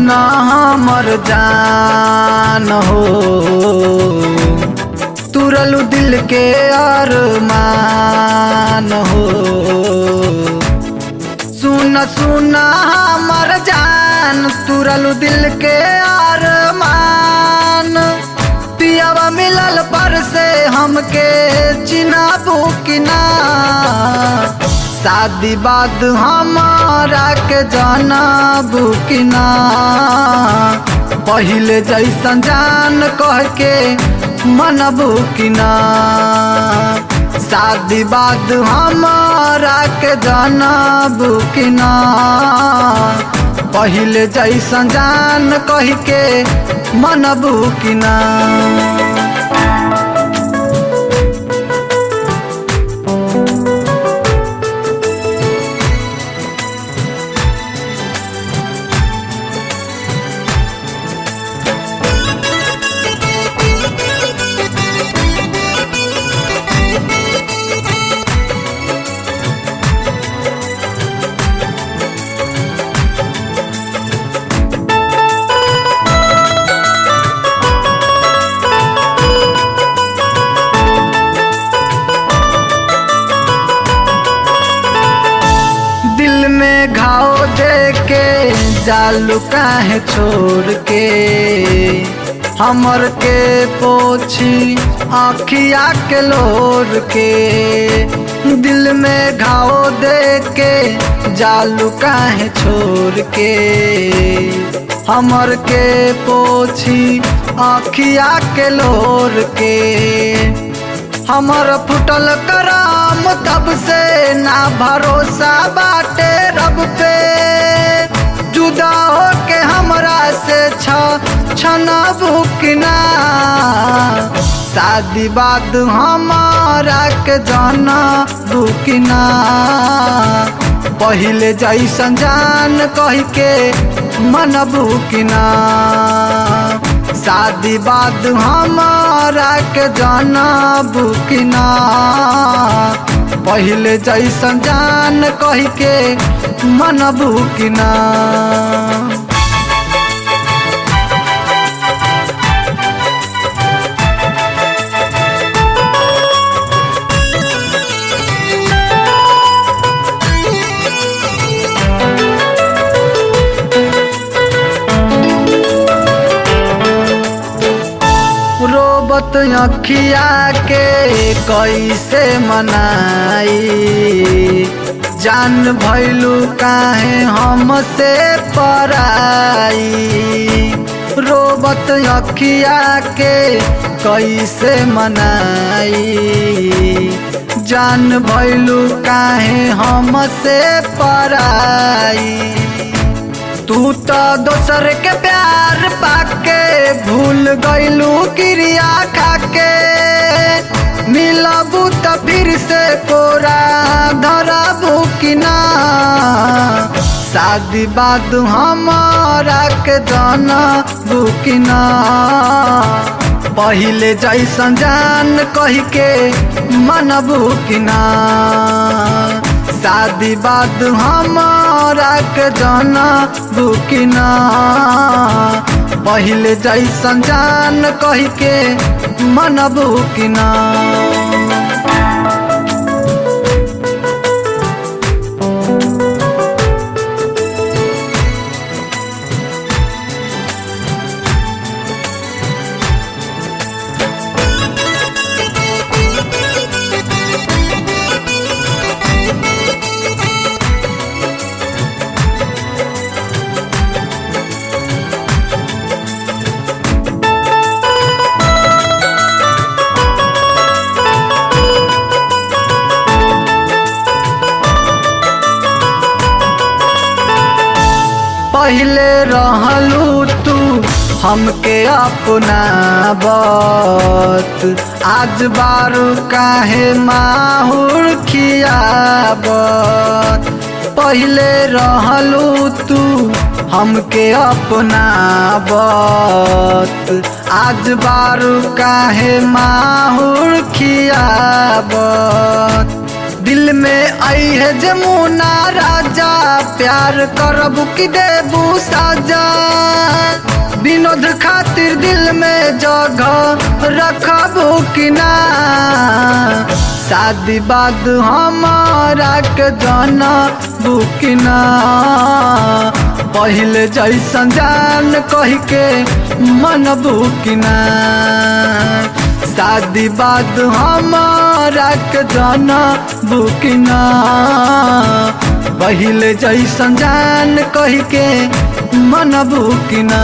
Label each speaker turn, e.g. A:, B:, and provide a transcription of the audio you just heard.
A: सुना हमर जान हो, तुरलू दिल के अरमान हो। सुना सुना हमर जान, तुरलू दिल के अरमान। पियावा मिलल पर से हमके चिन्हाबू कि ना, शादी बाद हमारा के जानबू कि ना। पहिले जैसन जान कह के मनबू कि ना, शादी बाद हमारा के जानबू कि ना। पहिले जैसन जान कह के मनबू कि ना। दिल में घाव दे के जालू काहे छोड़ के, हमर के पोछी आँखिया के लोर के। दिल में घाव दे के जालू काहे छोड़ के, हमर के पोछी आँखिया के लोर के। हमर फुटल कराम तब से ना भरोसा बाटे रब पे, जुदा हो के हमरा से छनबू कि ना। शादी बाद हमारा के जानबू कि ना, पहिले जैसन जान कह के मनबू कि ना। शादी बाद हमारा के जानबू कि ना, पहिले जैसन जान कह के मनबू कि ना। रोबत अखिया के कैसे मनाई, जान भैलू काहे हमसे पराई। रोबत अखिया के कैसे मनाई, जान भैलू काहे हमसे पराई। तू तो दोसर के प्यार पाके भूल गईलू क्रिया खाके, मिलबू तो फिर से कोरा धरबू कि ना। शादी बाद हमारा के जानबू कि ना, पहिले जैसन जान कह के मनबू कि ना। शादी बाद हमारा के जानबू कि ना, पहिले जैसन जान कह के मनबू कि ना। पहिले रहलू तू हमके अपनावत, आज बारू काहे माहुर खियावत। पहिले रहलू तू हमके अपनावत, आज बारू काहे माहुर खियावत। दिल में आई है जमुना राजा, प्यार करबू की देबू साजा। विनोद खातिर दिल में जगह रखबू कि ना, शादी बाद हमारा के जानबू कि ना। पहले जैसन जान कह के मनबू कि ना, शादी बाद हमारा के जानबू कि ना। पहले जैसन जान कह के मनबू कि ना।